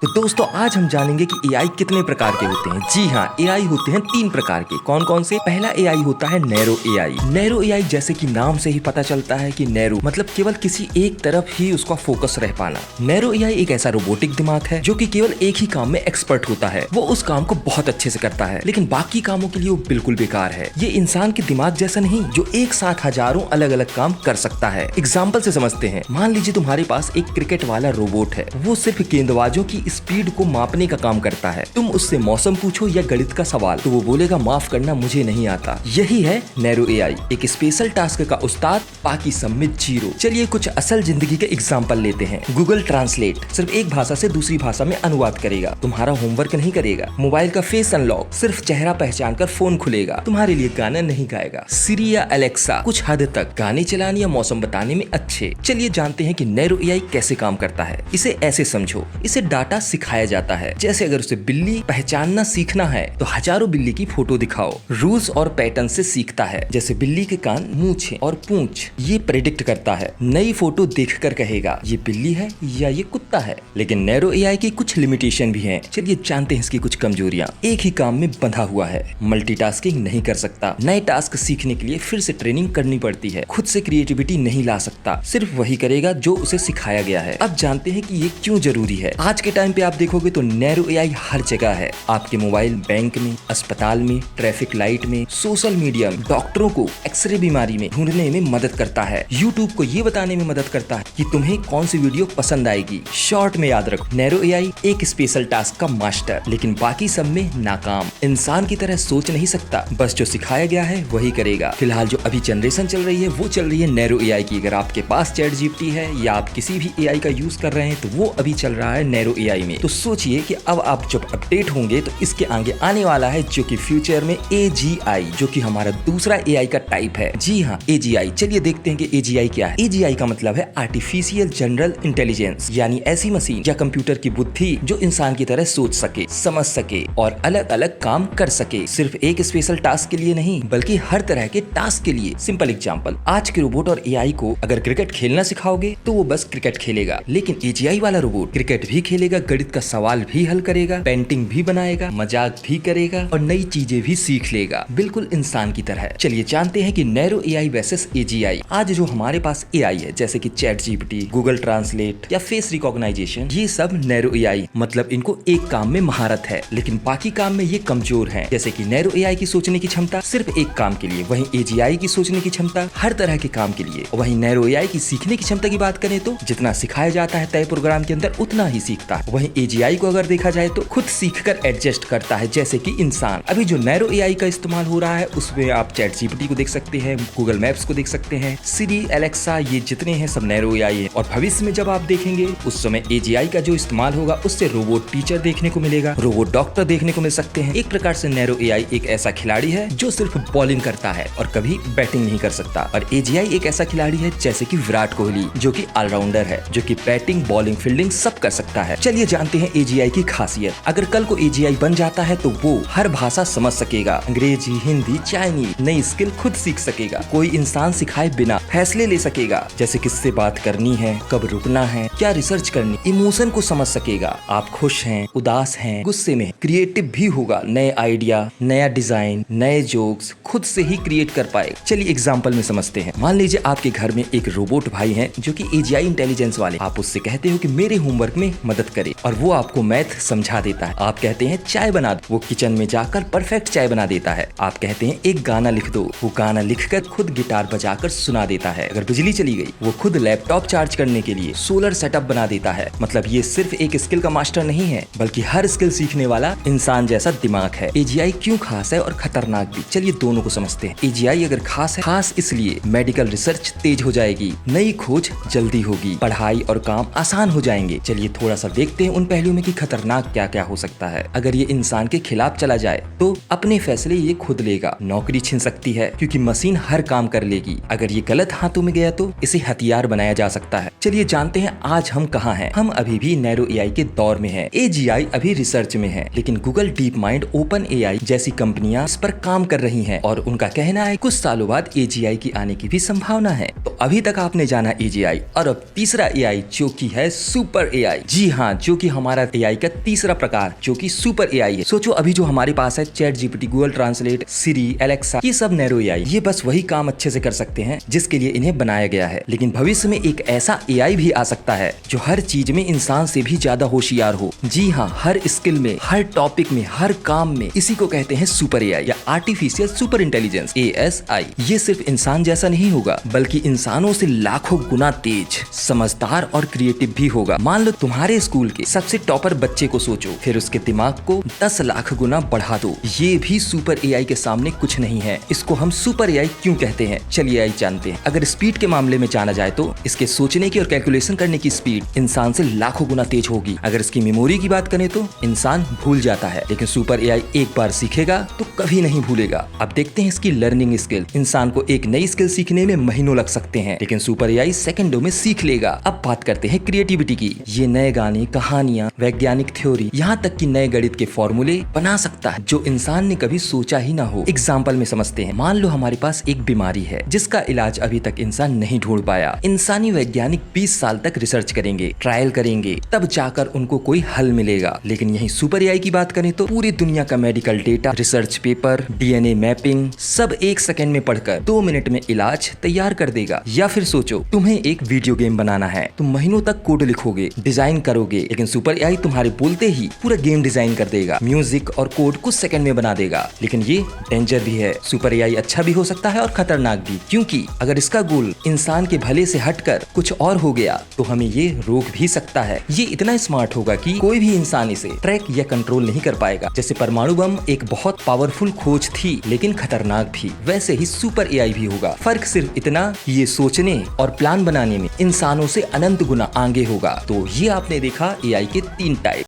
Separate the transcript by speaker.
Speaker 1: तो दोस्तों आज हम जानेंगे कि एआई कितने प्रकार के होते हैं। जी हाँ, एआई होते हैं 3 प्रकार के। कौन कौन से? पहला एआई होता है नैरो एआई। नैरो एआई जैसे कि नाम से ही पता चलता है कि नैरो मतलब केवल किसी एक तरफ ही उसका फोकस रह पाना। नैरो एआई एक ऐसा रोबोटिक दिमाग है जो कि केवल एक ही काम में एक्सपर्ट होता है। वो उस काम को बहुत अच्छे से करता है, लेकिन बाकी कामों के लिए वो बिल्कुल बेकार है। ये इंसान के दिमाग जैसा नहीं जो एक साथ हजारों अलग अलग काम कर सकता है। एग्जाम्पल से समझते हैं। मान लीजिए तुम्हारे पास एक क्रिकेट वाला रोबोट है। वो सिर्फ गेंदबाजों की स्पीड को मापने का काम करता है। तुम उससे मौसम पूछो या गणित का सवाल तो वो बोलेगा माफ करना मुझे नहीं आता। यही है नैरो एआई, एक स्पेशल टास्क का उस्ताद, बाकी सब में जीरो। चलिए कुछ असल जिंदगी के एग्जाम्पल लेते हैं। गूगल ट्रांसलेट सिर्फ एक भाषा से दूसरी भाषा में अनुवाद करेगा, तुम्हारा होमवर्क नहीं करेगा। मोबाइल का फेस अनलॉक सिर्फ चेहरा पहचान कर फोन खुलेगा, तुम्हारे लिए गाना नहीं गाएगा। सिरी या अलेक्सा कुछ हद तक गाने चलाने या मौसम बताने में अच्छे। चलिए जानते हैं कि नैरो एआई कैसे काम करता है। इसे ऐसे समझो, इसे डाटा सिखाया जाता है। जैसे अगर उसे बिल्ली पहचानना सीखना है तो हजारों बिल्ली की फोटो दिखाओ। रूल्स और पैटर्न से सीखता है, जैसे बिल्ली के कान, मूंछें और पूंछ। ये प्रेडिक्ट करता है, नई फोटो देखकर कहेगा ये बिल्ली है या ये कुत्ता है। लेकिन नैरो एआई की कुछ लिमिटेशन भी हैं। चलिए जानते हैं इसकी कुछ कमजोरियां। एक ही काम में बंधा हुआ है, मल्टीटास्किंग नहीं कर सकता, नए टास्क सीखने के लिए फिर से ट्रेनिंग करनी पड़ती है, खुद से क्रिएटिविटी नहीं ला सकता, सिर्फ वही करेगा जो उसे सिखाया गया है। अब जानते हैं कि ये क्यों जरूरी है। आज के टाइम पे आप देखोगे तो नैरो एआई हर जगह है। आपके मोबाइल, बैंक में, अस्पताल में, ट्रैफिक लाइट में, सोशल मीडिया में, डॉक्टरों को एक्सरे बीमारी में ढूंढने में मदद करता है। यूट्यूब को ये बताने में मदद करता है कि तुम्हें कौन सी वीडियो पसंद आएगी। शॉर्ट में याद रखो, नैरो एआई एक स्पेशल टास्क का मास्टर, लेकिन बाकी सब में नाकाम। इंसान की तरह सोच नहीं सकता, बस जो सिखाया गया है वही करेगा। फिलहाल जो अभी जनरेशन चल रही है वो चल रही है नैरो एआई की। अगर आपके पास चैट जीपीटी है या आप किसी भी एआई का यूज कर रहे हैं तो वो अभी चल रहा है नैरो एआई में। तो सोचिए कि अब आप जब अपडेट होंगे तो इसके आगे आने वाला है जो कि फ्यूचर में एजीआई, जो कि हमारा दूसरा एआई का टाइप है। जी हाँ, एजीआई। चलिए देखते हैं कि एजीआई क्या है। एजीआई का मतलब है आर्टिफिशियल जनरल इंटेलिजेंस, यानी ऐसी मशीन या कंप्यूटर की बुद्धि जो इंसान की तरह सोच सके, समझ सके और अलग अलग काम कर सके। सिर्फ एक स्पेशल टास्क के लिए नहीं बल्कि हर तरह के टास्क के लिए। सिंपल एग्जांपल, आज के रोबोट और एआई को अगर क्रिकेट खेलना सिखाओगे तो वो बस क्रिकेट खेलेगा, लेकिन एजीआई वाला रोबोट क्रिकेट भी खेलेगा, गणित का सवाल भी हल करेगा, पेंटिंग भी बनाएगा, मजाक भी करेगा और नई चीजें भी सीख लेगा, बिल्कुल इंसान की तरह। चलिए जानते हैं कि नैरो एआई वर्सेस एजीआई। आज जो हमारे पास एआई है जैसे कि चैट जीपीटी, गूगल ट्रांसलेट या फेस रिकॉग्नाइजेशन, ये सब नैरो एआई मतलब इनको एक काम में महारत है, लेकिन बाकी काम में ये कमजोर है। जैसे कि नैरो एआई की सोचने की क्षमता सिर्फ एक काम के लिए, वहीं एजीआई की सोचने की क्षमता हर तरह के काम के लिए। वहीं नैरो एआई की सीखने की क्षमता की बात करें तो जितना सिखाया जाता है तय प्रोग्राम के अंदर उतना ही सीखता है। वहीं एजीआई को अगर देखा जाए तो खुद सीखकर एडजस्ट करता है, जैसे कि इंसान। अभी जो नैरो एआई का इस्तेमाल हो रहा है उसमें आप चैट जीपीटी को देख सकते हैं, गूगल मैप्स को देख सकते हैं, सिरी, एलेक्सा, ये जितने हैं सब नैरो एआई है। और भविष्य में जब आप देखेंगे उस समय एजीआई का जो इस्तेमाल होगा उससे रोबोट टीचर देखने को मिलेगा, रोबोट डॉक्टर देखने को मिल सकते हैं। एक प्रकार से नैरो एआई एक ऐसा खिलाड़ी है जो सिर्फ बॉलिंग करता है और कभी बैटिंग नहीं कर सकता, और एजीआई एक ऐसा खिलाड़ी है जैसे कि विराट कोहली जो कि ऑलराउंडर है, जो कि बैटिंग, बॉलिंग, फील्डिंग सब कर सकता है। चलिए जानते हैं एजीआई की खासियत। अगर कल को एजीआई बन जाता है तो वो हर भाषा समझ सकेगा, अंग्रेजी, हिंदी, चाइनीज, नई स्किल खुद सीख सकेगा, कोई इंसान सिखाए बिना फैसले ले सकेगा, जैसे किससे बात करनी है, कब रुकना है, क्या रिसर्च करनी, इमोशन को समझ सकेगा। आप खुश हैं, उदास हैं, गुस्से में, क्रिएटिव भी होगा, नए आइडिया, नया डिजाइन, नए जोक्स खुद से ही क्रिएट कर पाएगा। चलिए एग्जाम्पल में समझते हैं। मान लीजिए आपके घर में एक रोबोट भाई है जो कि एजीआई इंटेलिजेंस वाले। आप उससे कहते हो कि मेरे होमवर्क में मदद करे और वो आपको मैथ समझा देता है। आप कहते हैं चाय बना दो, वो किचन में जाकर परफेक्ट चाय बना देता है। आप कहते हैं एक गाना लिख दो, वो गाना लिखकर खुद गिटार बजाकर सुना देता है। अगर बिजली चली गई वो खुद लैपटॉप चार्ज करने के लिए सोलर सेटअप बना देता है। मतलब ये सिर्फ एक स्किल का मास्टर नहीं है बल्कि हर स्किल सीखने वाला इंसान जैसा दिमाग है। एजीआई क्यों खास है और खतरनाक भी, चलिए दोनों को समझते हैं। एजीआई अगर खास है, खास इसलिए मेडिकल रिसर्च तेज हो जाएगी, नई खोज जल्दी होगी, पढ़ाई और काम आसान हो जाएंगे। चलिए थोड़ा सा देखते हैं उन पहलुओं में कि खतरनाक क्या क्या हो सकता है। अगर ये इंसान के खिलाफ चला जाए तो अपने फैसले ये खुद लेगा, नौकरी छीन सकती है क्योंकि मशीन हर काम कर लेगी। अगर ये गलत हाथों में गया तो इसे हथियार बनाया जा सकता है। चलिए जानते हैं आज हम कहाँ हैं। हम अभी भी नैरो एआई के दौर में हैं। एजीआई अभी रिसर्च में है, लेकिन Google deep mind, open AI जैसी कंपनियां इस पर काम कर रही हैं और और उनका कहना है कुछ सालों बाद AGI की आने की भी संभावना है। तो अभी तक आपने जाना AGI, और अब तीसरा AI जो कि है सुपर AI। जी हाँ, जो कि हमारा AI का तीसरा प्रकार जो कि सुपर AI है। सोचो अभी जो हमारे पास है ChatGPT, गूगल ट्रांसलेट, सिरी, एलेक्सा, ये सब नैरो AI, ये बस वही काम अच्छे से कर सकते हैं जिसके लिए इन्हें बनाया गया है। लेकिन भविष्य में एक ऐसा AI भी आ सकता है जो हर चीज में इंसान से भी ज्यादा होशियार हो। जी हाँ, हर स्किल में, हर टॉपिक में, हर काम में। इसी को कहते हैं सुपर AI या आर्टिफिशियल सुपर इंटेलिजेंस, ASI। ये सिर्फ इंसान जैसा नहीं होगा बल्कि इंसानों से लाखों गुना तेज, समझदार और क्रिएटिव भी होगा। मान लो तुम्हारे स्कूल के सबसे टॉपर बच्चे को सोचो, फिर उसके दिमाग को 10 लाख गुना बढ़ा दो। ये भी सुपर AI के सामने कुछ नहीं है। इसको हम सुपर AI क्यों कहते हैं, चलिए AI जानते हैं। अगर स्पीड के मामले में जाना जाए तो इसके सोचने की और कैलकुलेशन करने की स्पीड इंसान से लाखों गुना तेज होगी। अगर इसकी मेमोरी की बात करें तो इंसान भूल जाता है, लेकिन सुपर AI एक बार सीखेगा तो कभी नहीं भूलेगा। अब देखते हैं इसकी लर्निंग स्किल। इंसान को एक नई स्किल सीखने में महीनों लग सकते हैं, लेकिन सुपर AI सेकंडों में सीख लेगा। अब बात करते हैं क्रिएटिविटी की। ये नए गाने, कहानियां, वैज्ञानिक थ्योरी, यहाँ तक कि नए गणित के फॉर्मूले बना सकता है जो इंसान ने कभी सोचा ही ना हो। एग्जाम्पल में समझते हैं। मान लो हमारे पास एक बीमारी है जिसका इलाज अभी तक इंसान नहीं ढूंढ पाया। इंसानी वैज्ञानिक 20 साल तक रिसर्च करेंगे, ट्रायल करेंगे, तब जाकर उनको कोई हल मिलेगा। लेकिन यही सुपर AI की बात करें तो पूरी दुनिया का medical data, research paper, DNA mapping सब 1 सेकंड में पढ़कर 2 मिनट में इलाज तैयार कर देगा। या फिर सोचो तुम्हें एक वीडियो गेम बनाना है, तुम महीनों तक कोड लिखोगे, डिजाइन करोगे, लेकिन सुपर AI तुम्हारे बोलते ही पूरा गेम डिजाइन कर देगा, म्यूजिक और कोड कुछ सेकंड में बना देगा। लेकिन ये डेंजर भी है। सुपर AI अच्छा भी हो सकता है और खतरनाक भी, क्योंकि अगर इसका गोल इंसान के भले से हटकर कुछ और हो गया तो हमें ये रोक भी सकता है। ये इतना स्मार्ट होगा कि कोई भी इंसान इसे ट्रैक या कंट्रोल नहीं कर पाएगा। जैसे परमाणु बम एक बहुत पावरफुल खोज थी लेकिन खतरनाक भी, वैसे ही सुपर AI भी होगा। फर्क सिर्फ इतना कि ये सोचने और प्लान बनाने में इंसानों से अनंत गुना आगे होगा। तो ये आपने देखा AI के 3 टाइप।